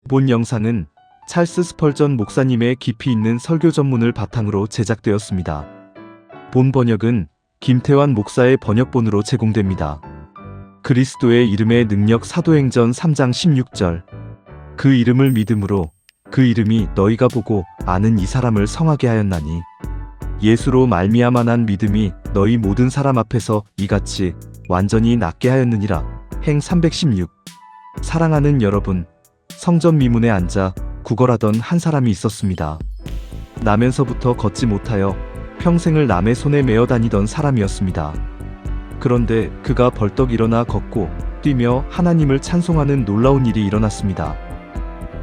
본 영상은 찰스 스펄전 목사님의 깊이 있는 설교 전문을 바탕으로 제작되었습니다. 본 번역은 김태환 목사의 번역본으로 제공됩니다. 그리스도의 이름의 능력 사도행전 3장 16절. 그 이름을 믿음으로 그 이름이 너희가 보고 아는 이 사람을 성하게 하였나니 예수로 말미암아 난 믿음이 너희 모든 사람 앞에서 이같이 완전히 낫게 하였느니라. 행 316. 사랑하는 여러분, 성전 미문에 앉아 구걸하던 한 사람이 있었습니다. 나면서부터 걷지 못하여 평생을 남의 손에 매어 다니던 사람이었습니다. 그런데 그가 벌떡 일어나 걷고 뛰며 하나님을 찬송하는 놀라운 일이 일어났습니다.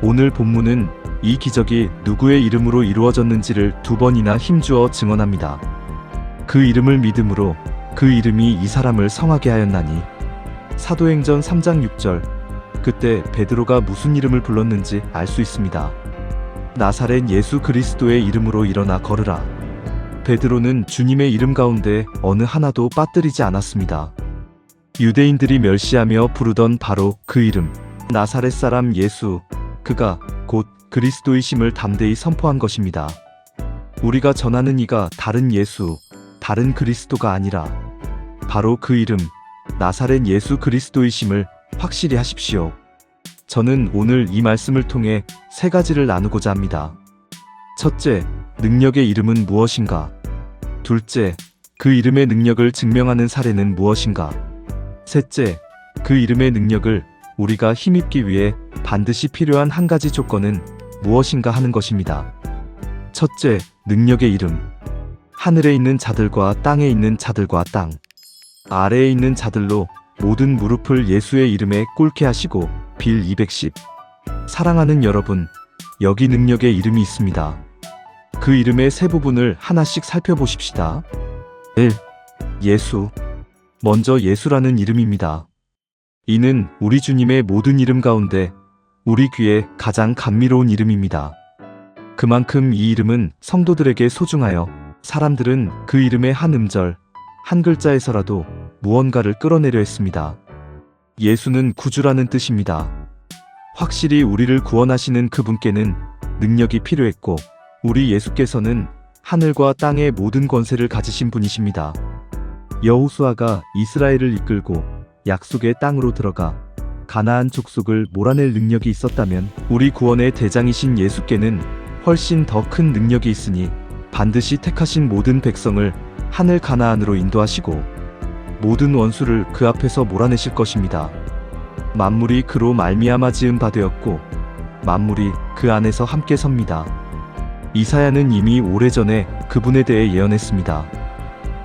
오늘 본문은 이 기적이 누구의 이름으로 이루어졌는지를 2번이나 힘주어 증언합니다. 그 이름을 믿음으로 그 이름이 이 사람을 성하게 하였나니. 사도행전 3장 6절. 그때 베드로가 무슨 이름을 불렀는지 알 수 있습니다. 나사렛 예수 그리스도의 이름으로 일어나 걸으라. 베드로는 주님의 이름 가운데 어느 하나도 빠뜨리지 않았습니다. 유대인들이 멸시하며 부르던 바로 그 이름, 나사렛 사람 예수, 그가 곧 그리스도이심을 담대히 선포한 것입니다. 우리가 전하는 이가 다른 예수, 다른 그리스도가 아니라 바로 그 이름, 나사렛 예수 그리스도이심을 확실히 하십시오. 저는 오늘 이 말씀을 통해 3가지를 나누고자 합니다. 첫째, 능력의 이름은 무엇인가? 둘째, 그 이름의 능력을 증명하는 사례는 무엇인가? 셋째, 그 이름의 능력을 우리가 힘입기 위해 반드시 필요한 한 가지 조건은 무엇인가 하는 것입니다. 첫째, 능력의 이름. 하늘에 있는 자들과 땅에 있는 자들과 땅 아래에 있는 자들로 모든 무릎을 예수의 이름에 꿇게 하시고 빌 210. 사랑하는 여러분, 여기 능력의 이름이 있습니다. 그 이름의 세 부분을 하나씩 살펴보십시다. 1. 예수. 먼저 예수라는 이름입니다. 이는 우리 주님의 모든 이름 가운데 우리 귀에 가장 감미로운 이름입니다. 그만큼 이 이름은 성도들에게 소중하여 사람들은 그 이름의 한 음절, 한 글자에서라도 무언가를 끌어내려 했습니다. 예수는 구주라는 뜻입니다. 확실히 우리를 구원하시는 그분께는 능력이 필요했고 우리 예수께서는 하늘과 땅의 모든 권세를 가지신 분이십니다. 여호수아가 이스라엘을 이끌고 약속의 땅으로 들어가 가나안 족속을 몰아낼 능력이 있었다면 우리 구원의 대장이신 예수께는 훨씬 더 큰 능력이 있으니 반드시 택하신 모든 백성을 하늘 가나안으로 인도하시고 모든 원수를 그 앞에서 몰아내실 것입니다. 만물이 그로 말미암아 지은 바 되었고 만물이 그 안에서 함께 섭니다. 이사야는 이미 오래전에 그분에 대해 예언했습니다.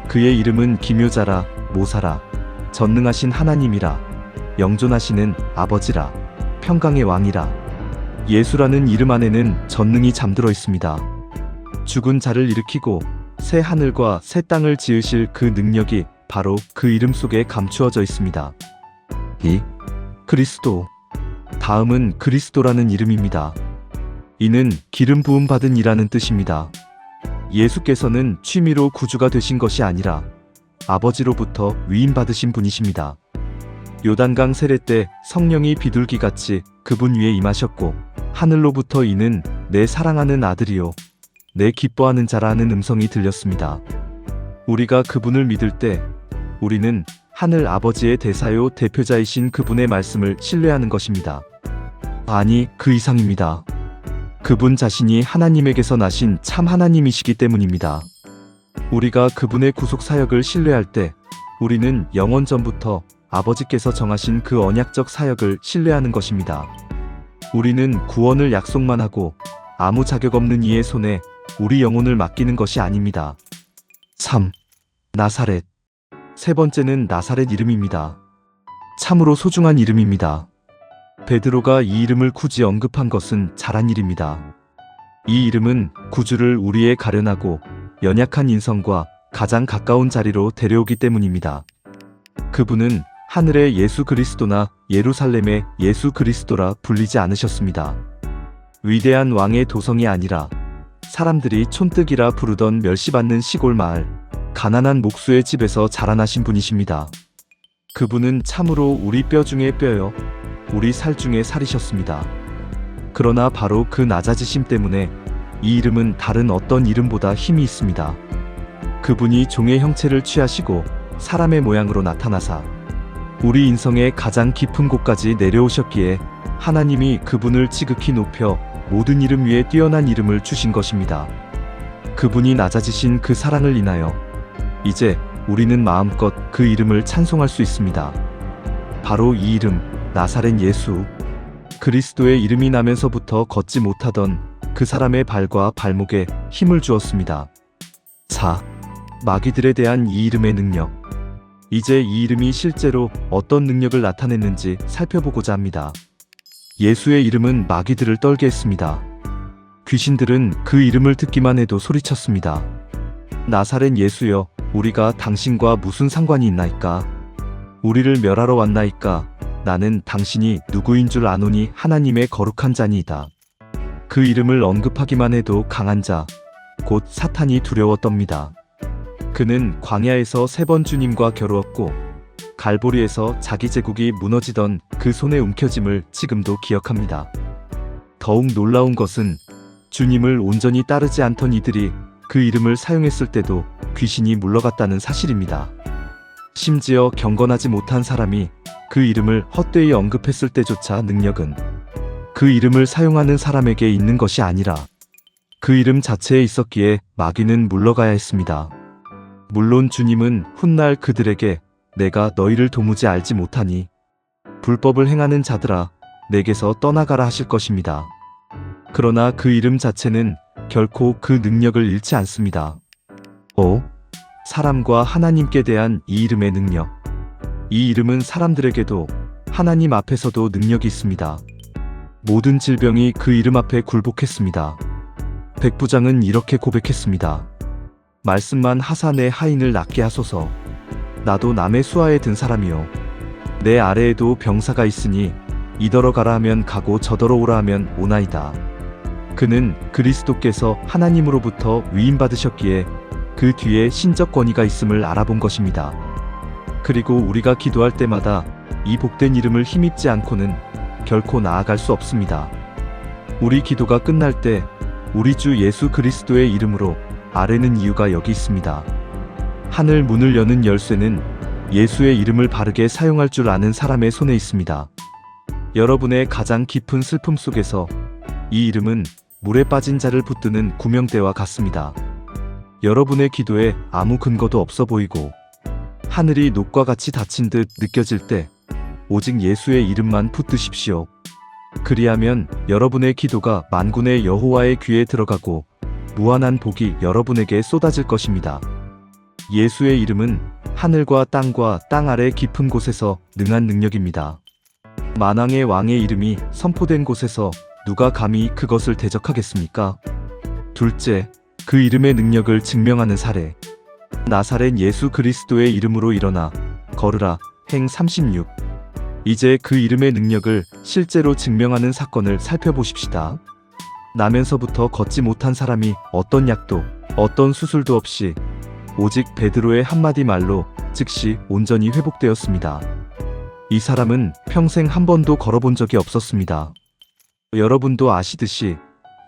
그의 이름은 기묘자라, 모사라, 전능하신 하나님이라, 영존하시는 아버지라, 평강의 왕이라. 예수라는 이름 안에는 전능이 잠들어 있습니다. 죽은 자를 일으키고 새 하늘과 새 땅을 지으실 그 능력이 바로 그 이름 속에 감추어져 있습니다. 2. 그리스도. 다음은 그리스도라는 이름입니다. 이는 기름 부음 받은 이라는 뜻입니다. 예수께서는 취미로 구주가 되신 것이 아니라 아버지로부터 위임 받으신 분이십니다. 요단강 세례 때 성령이 비둘기같이 그분 위에 임하셨고 하늘로부터 이는 내 사랑하는 아들이요 내 기뻐하는 자라 하는 음성이 들렸습니다. 우리가 그분을 믿을 때 우리는 하늘 아버지의 대사요 대표자이신 그분의 말씀을 신뢰하는 것입니다. 아니, 그 이상입니다. 그분 자신이 하나님에게서 나신 참 하나님이시기 때문입니다. 우리가 그분의 구속 사역을 신뢰할 때 우리는 영원 전부터 아버지께서 정하신 그 언약적 사역을 신뢰하는 것입니다. 우리는 구원을 약속만 하고 아무 자격 없는 이의 손에 우리 영혼을 맡기는 것이 아닙니다. 3. 나사렛. 세 번째는 나사렛 이름입니다. 참으로 소중한 이름입니다. 베드로가 이 이름을 굳이 언급한 것은 잘한 일입니다. 이 이름은 구주를 우리의 가련하고 연약한 인성과 가장 가까운 자리로 데려오기 때문입니다. 그분은 하늘의 예수 그리스도나 예루살렘의 예수 그리스도라 불리지 않으셨습니다. 위대한 왕의 도성이 아니라 사람들이 촌뜨기라 부르던 멸시받는 시골 마을, 가난한 목수의 집에서 자라나신 분이십니다. 그분은 참으로 우리 뼈 중에 뼈요, 우리 살 중에 살이셨습니다. 그러나 바로 그 낮아지심 때문에 이 이름은 다른 어떤 이름보다 힘이 있습니다. 그분이 종의 형체를 취하시고 사람의 모양으로 나타나사 우리 인성의 가장 깊은 곳까지 내려오셨기에 하나님이 그분을 지극히 높여 모든 이름 위에 뛰어난 이름을 주신 것입니다. 그분이 낮아지신 그 사랑을 인하여 이제 우리는 마음껏 그 이름을 찬송할 수 있습니다. 바로 이 이름, 나사렛 예수. 그리스도의 이름이 나면서부터 걷지 못하던 그 사람의 발과 발목에 힘을 주었습니다. 4. 마귀들에 대한 이 이름의 능력. 이제 이 이름이 실제로 어떤 능력을 나타냈는지 살펴보고자 합니다. 예수의 이름은 마귀들을 떨게 했습니다. 귀신들은 그 이름을 듣기만 해도 소리쳤습니다. 나사렛 예수여, 우리가 당신과 무슨 상관이 있나이까? 우리를 멸하러 왔나이까? 나는 당신이 누구인 줄 아노니 하나님의 거룩한 자니이다. 그 이름을 언급하기만 해도 강한 자, 곧 사탄이 두려워 떱니다. 그는 광야에서 3번 주님과 겨루었고 갈보리에서 자기 제국이 무너지던 그 손의 움켜짐을 지금도 기억합니다. 더욱 놀라운 것은 주님을 온전히 따르지 않던 이들이 그 이름을 사용했을 때도 귀신이 물러갔다는 사실입니다. 심지어 경건하지 못한 사람이 그 이름을 헛되이 언급했을 때조차 능력은 그 이름을 사용하는 사람에게 있는 것이 아니라 그 이름 자체에 있었기에 마귀는 물러가야 했습니다. 물론 주님은 훗날 그들에게 내가 너희를 도무지 알지 못하니 불법을 행하는 자들아 내게서 떠나가라 하실 것입니다. 그러나 그 이름 자체는 결코 그 능력을 잃지 않습니다. 5. 사람과 하나님께 대한 이 이름의 능력. 이 이름은 사람들에게도 하나님 앞에서도 능력이 있습니다. 모든 질병이 그 이름 앞에 굴복했습니다. 백부장은 이렇게 고백했습니다. 말씀만 하사 내 하인을 낫게 하소서. 나도 남의 수하에 든 사람이요. 내 아래에도 병사가 있으니 이더러 가라 하면 가고 저더러 오라 하면 오나이다. 그는 그리스도께서 하나님으로부터 위임받으셨기에 그 뒤에 신적 권위가 있음을 알아본 것입니다. 그리고 우리가 기도할 때마다 이 복된 이름을 힘입지 않고는 결코 나아갈 수 없습니다. 우리 기도가 끝날 때 우리 주 예수 그리스도의 이름으로 아뢰는 이유가 여기 있습니다. 하늘 문을 여는 열쇠는 예수의 이름을 바르게 사용할 줄 아는 사람의 손에 있습니다. 여러분의 가장 깊은 슬픔 속에서 이 이름은 물에 빠진 자를 붙드는 구명대와 같습니다. 여러분의 기도에 아무 근거도 없어 보이고 하늘이 녹과 같이 닫힌 듯 느껴질 때 오직 예수의 이름만 붙드십시오. 그리하면 여러분의 기도가 만군의 여호와의 귀에 들어가고 무한한 복이 여러분에게 쏟아질 것입니다. 예수의 이름은 하늘과 땅과 땅 아래 깊은 곳에서 능한 능력입니다. 만왕의 왕의 이름이 선포된 곳에서 누가 감히 그것을 대적하겠습니까? 둘째, 그 이름의 능력을 증명하는 사례. 나사렛 예수 그리스도의 이름으로 일어나 걸으라. 행 36. 이제 그 이름의 능력을 실제로 증명하는 사건을 살펴보십시다. 나면서부터 걷지 못한 사람이 어떤 약도 어떤 수술도 없이 오직 베드로의 한마디 말로 즉시 온전히 회복되었습니다. 이 사람은 평생 한 번도 걸어본 적이 없었습니다. 여러분도 아시듯이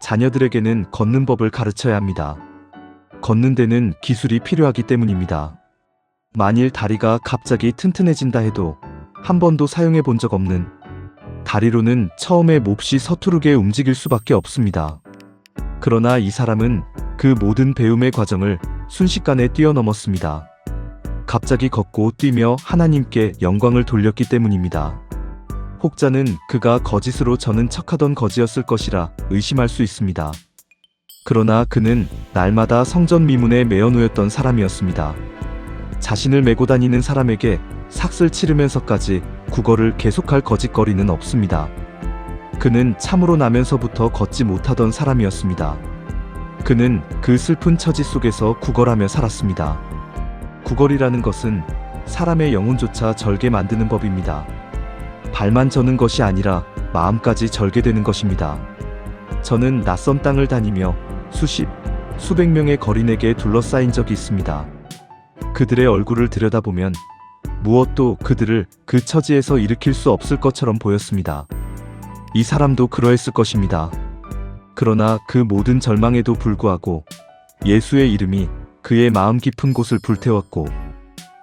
자녀들에게는 걷는 법을 가르쳐야 합니다. 걷는 데는 기술이 필요하기 때문입니다. 만일 다리가 갑자기 튼튼해진다 해도 한 번도 사용해 본 적 없는 다리로는 처음에 몹시 서투르게 움직일 수밖에 없습니다. 그러나 이 사람은 그 모든 배움의 과정을 순식간에 뛰어넘었습니다. 갑자기 걷고 뛰며 하나님께 영광을 돌렸기 때문입니다. 혹자는 그가 거짓으로 저는 척하던 거지였을 것이라 의심할 수 있습니다. 그러나 그는 날마다 성전 미문에 매어 놓였던 사람이었습니다. 자신을 메고 다니는 사람에게 삭슬 치르면서까지 국어를 계속할 거짓거리는 없습니다. 그는 참으로 나면서부터 걷지 못하던 사람이었습니다. 그는 그 슬픈 처지 속에서 구걸하며 살았습니다. 구걸이라는 것은 사람의 영혼조차 절게 만드는 법입니다. 발만 저는 것이 아니라 마음까지 절게 되는 것입니다. 저는 낯선 땅을 다니며 수백 명의 거린에게 둘러싸인 적이 있습니다. 그들의 얼굴을 들여다보면 무엇도 그들을 그 처지에서 일으킬 수 없을 것처럼 보였습니다. 이 사람도 그러했을 것입니다. 그러나 그 모든 절망에도 불구하고 예수의 이름이 그의 마음 깊은 곳을 불태웠고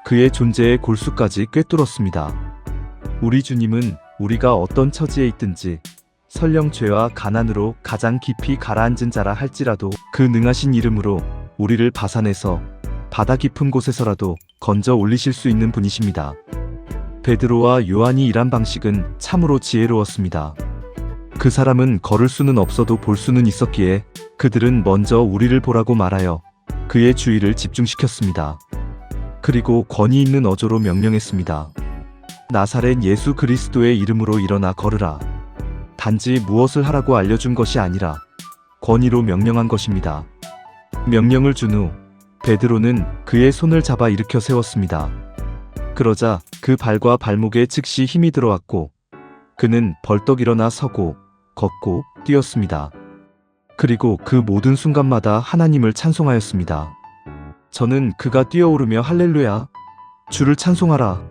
그의 존재의 골수까지 꿰뚫었습니다. 우리 주님은 우리가 어떤 처지에 있든지 설령 죄와 가난으로 가장 깊이 가라앉은 자라 할지라도 그 능하신 이름으로 우리를 바산에서 바다 깊은 곳에서라도 건져 올리실 수 있는 분이십니다. 베드로와 요한이 일한 방식은 참으로 지혜로웠습니다. 그 사람은 걸을 수는 없어도 볼 수는 있었기에 그들은 먼저 우리를 보라고 말하여 그의 주의를 집중시켰습니다. 그리고 권위 있는 어조로 명령했습니다. 나사렛 예수 그리스도의 이름으로 일어나 걸으라. 단지 무엇을 하라고 알려준 것이 아니라 권위로 명령한 것입니다. 명령을 준 후 베드로는 그의 손을 잡아 일으켜 세웠습니다. 그러자 그 발과 발목에 즉시 힘이 들어왔고 그는 벌떡 일어나 서고 걷고 뛰었습니다. 그리고 그 모든 순간마다 하나님을 찬송하였습니다. 저는 그가 뛰어오르며 할렐루야, 주를 찬송하라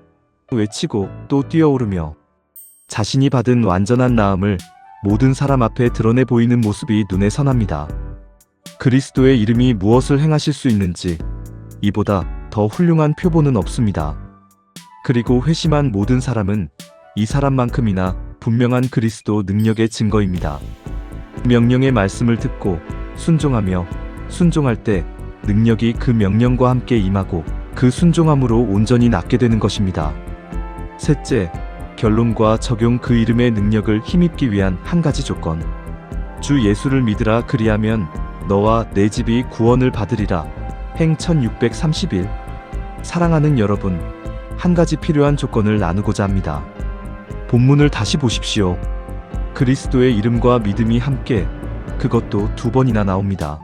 외치고 또 뛰어오르며 자신이 받은 완전한 나음을 모든 사람 앞에 드러내 보이는 모습이 눈에 선합니다. 그리스도의 이름이 무엇을 행하실 수 있는지 이보다 더 훌륭한 표본은 없습니다. 그리고 회심한 모든 사람은 이 사람만큼이나 분명한 그리스도 능력의 증거입니다. 명령의 말씀을 듣고 순종하며 순종할 때 능력이 그 명령과 함께 임하고 그 순종함으로 온전히 낫게 되는 것입니다. 셋째, 결론과 적용. 그 이름의 능력을 힘입기 위한 한 가지 조건. 주 예수를 믿으라. 그리하면 너와 내 집이 구원을 받으리라. 행 1631. 사랑하는 여러분, 한 가지 필요한 조건을 나누고자 합니다. 본문을 다시 보십시오. 그리스도의 이름과 믿음이 함께, 그것도 2번이나 나옵니다.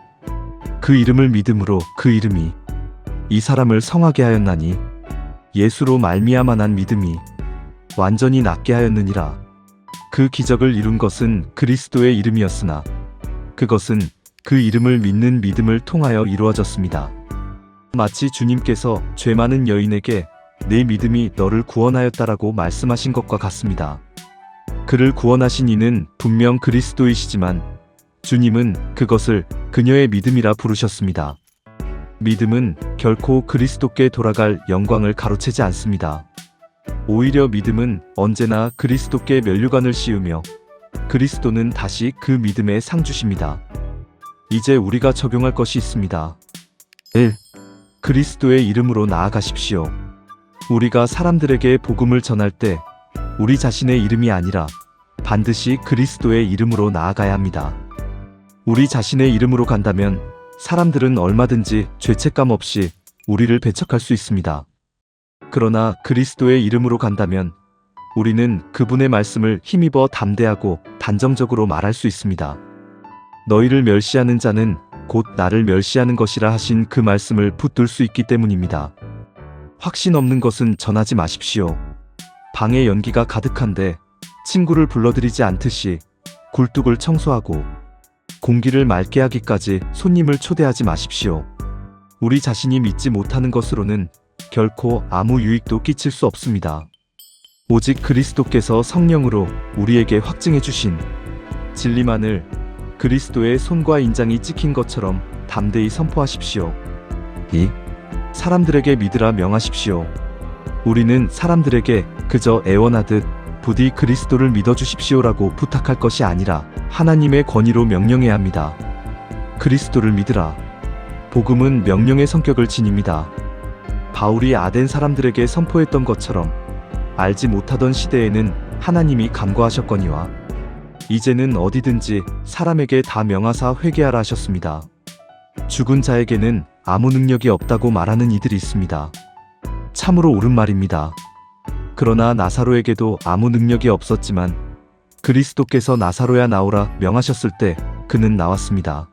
그 이름을 믿음으로 그 이름이 이 사람을 성하게 하였나니 예수로 말미암아 난 믿음이 완전히 낫게 하였느니라. 그 기적을 이룬 것은 그리스도의 이름이었으나 그것은 그 이름을 믿는 믿음을 통하여 이루어졌습니다. 마치 주님께서 죄 많은 여인에게 내 믿음이 너를 구원하였다라고 말씀하신 것과 같습니다. 그를 구원하신 이는 분명 그리스도이시지만 주님은 그것을 그녀의 믿음이라 부르셨습니다. 믿음은 결코 그리스도께 돌아갈 영광을 가로채지 않습니다. 오히려 믿음은 언제나 그리스도께 면류관을 씌우며 그리스도는 다시 그 믿음에 상 주십니다. 이제 우리가 적용할 것이 있습니다. 1. 그리스도의 이름으로 나아가십시오. 우리가 사람들에게 복음을 전할 때 우리 자신의 이름이 아니라 반드시 그리스도의 이름으로 나아가야 합니다. 우리 자신의 이름으로 간다면 사람들은 얼마든지 죄책감 없이 우리를 배척할 수 있습니다. 그러나 그리스도의 이름으로 간다면 우리는 그분의 말씀을 힘입어 담대하고 단정적으로 말할 수 있습니다. 너희를 멸시하는 자는 곧 나를 멸시하는 것이라 하신 그 말씀을 붙들 수 있기 때문입니다. 확신 없는 것은 전하지 마십시오. 방에 연기가 가득한데 친구를 불러들이지 않듯이 굴뚝을 청소하고 공기를 맑게 하기까지 손님을 초대하지 마십시오. 우리 자신이 믿지 못하는 것으로는 결코 아무 유익도 끼칠 수 없습니다. 오직 그리스도께서 성령으로 우리에게 확증해 주신 진리만을 그리스도의 손과 인장이 찍힌 것처럼 담대히 선포하십시오. 2. 사람들에게 믿으라 명하십시오. 우리는 사람들에게 그저 애원하듯 부디 그리스도를 믿어주십시오라고 부탁할 것이 아니라 하나님의 권위로 명령해야 합니다. 그리스도를 믿으라. 복음은 명령의 성격을 지닙니다. 바울이 아덴 사람들에게 선포했던 것처럼 알지 못하던 시대에는 하나님이 간과하셨거니와 이제는 어디든지 사람에게 다 명하사 회개하라 하셨습니다. 죽은 자에게는 아무 능력이 없다고 말하는 이들이 있습니다. 참으로 옳은 말입니다. 그러나 나사로에게도 아무 능력이 없었지만 그리스도께서 나사로야 나오라 명하셨을 때 그는 나왔습니다.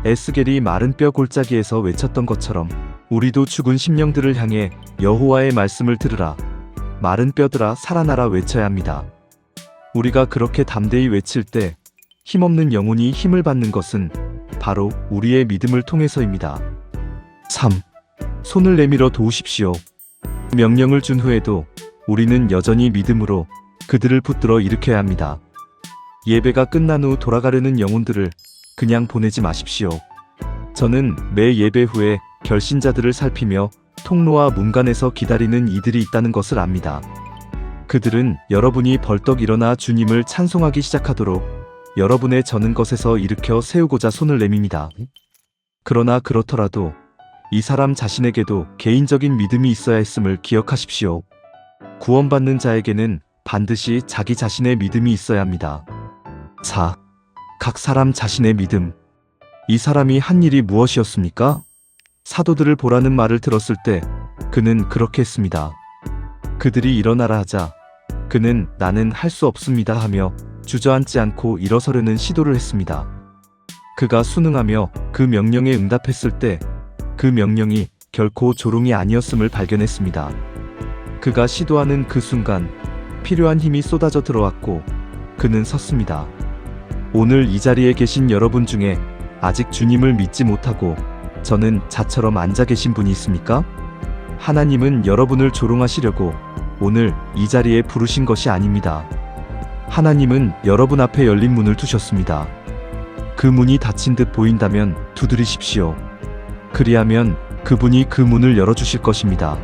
에스겔이 마른 뼈 골짜기에서 외쳤던 것처럼 우리도 죽은 심령들을 향해 여호와의 말씀을 들으라. 마른 뼈들아 살아나라 외쳐야 합니다. 우리가 그렇게 담대히 외칠 때 힘없는 영혼이 힘을 받는 것은 바로 우리의 믿음을 통해서입니다. 3. 손을 내밀어 도우십시오. 명령을 준 후에도 우리는 여전히 믿음으로 그들을 붙들어 일으켜야 합니다. 예배가 끝난 후 돌아가려는 영혼들을 그냥 보내지 마십시오. 저는 매 예배 후에 결신자들을 살피며 통로와 문간에서 기다리는 이들이 있다는 것을 압니다. 그들은 여러분이 벌떡 일어나 주님을 찬송하기 시작하도록 여러분의 저는 것에서 일으켜 세우고자 손을 내밉니다. 그러나 그렇더라도 이 사람 자신에게도 개인적인 믿음이 있어야 했음을 기억하십시오. 구원받는 자에게는 반드시 자기 자신의 믿음이 있어야 합니다. 4. 각 사람 자신의 믿음. 이 사람이 한 일이 무엇이었습니까? 사도들을 보라는 말을 들었을 때 그는 그렇게 했습니다. 그들이 일어나라 하자 그는 나는 할 수 없습니다 하며 주저앉지 않고 일어서려는 시도를 했습니다. 그가 순응하며 그 명령에 응답했을 때 그 명령이 결코 조롱이 아니었음을 발견했습니다. 그가 시도하는 그 순간 필요한 힘이 쏟아져 들어왔고 그는 섰습니다. 오늘 이 자리에 계신 여러분 중에 아직 주님을 믿지 못하고 저는 자처럼 앉아 계신 분이 있습니까? 하나님은 여러분을 조롱하시려고 오늘 이 자리에 부르신 것이 아닙니다. 하나님은 여러분 앞에 열린 문을 두셨습니다. 그 문이 닫힌 듯 보인다면 두드리십시오. 그리하면 그분이 그 문을 열어주실 것입니다.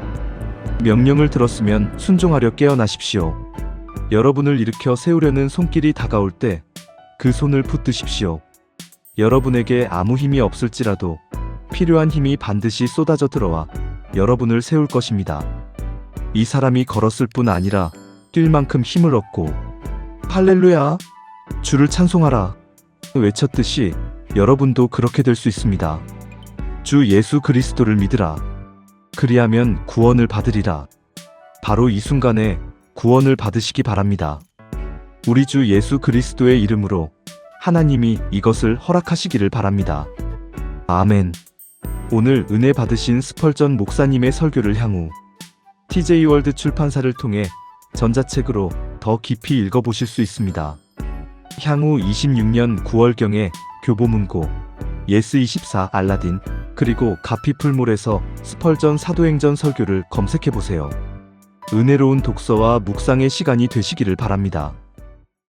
명령을 들었으면 순종하려 깨어나십시오. 여러분을 일으켜 세우려는 손길이 다가올 때 그 손을 붙드십시오. 여러분에게 아무 힘이 없을지라도 필요한 힘이 반드시 쏟아져 들어와 여러분을 세울 것입니다. 이 사람이 걸었을 뿐 아니라 뛸 만큼 힘을 얻고 할렐루야! 주를 찬송하라! 외쳤듯이 여러분도 그렇게 될 수 있습니다. 주 예수 그리스도를 믿으라. 그리하면 구원을 받으리라. 바로 이 순간에 구원을 받으시기 바랍니다. 우리 주 예수 그리스도의 이름으로 하나님이 이것을 허락하시기를 바랍니다. 아멘. 오늘 은혜 받으신 스펄전 목사님의 설교를 향후 TJ월드 출판사를 통해 전자책으로 더 깊이 읽어보실 수 있습니다. 향후 26년 9월경에 교보문고, 예스24 알라딘, 그리고 가피풀몰에서 스펄전 사도행전 설교를 검색해보세요. 은혜로운 독서와 묵상의 시간이 되시기를 바랍니다.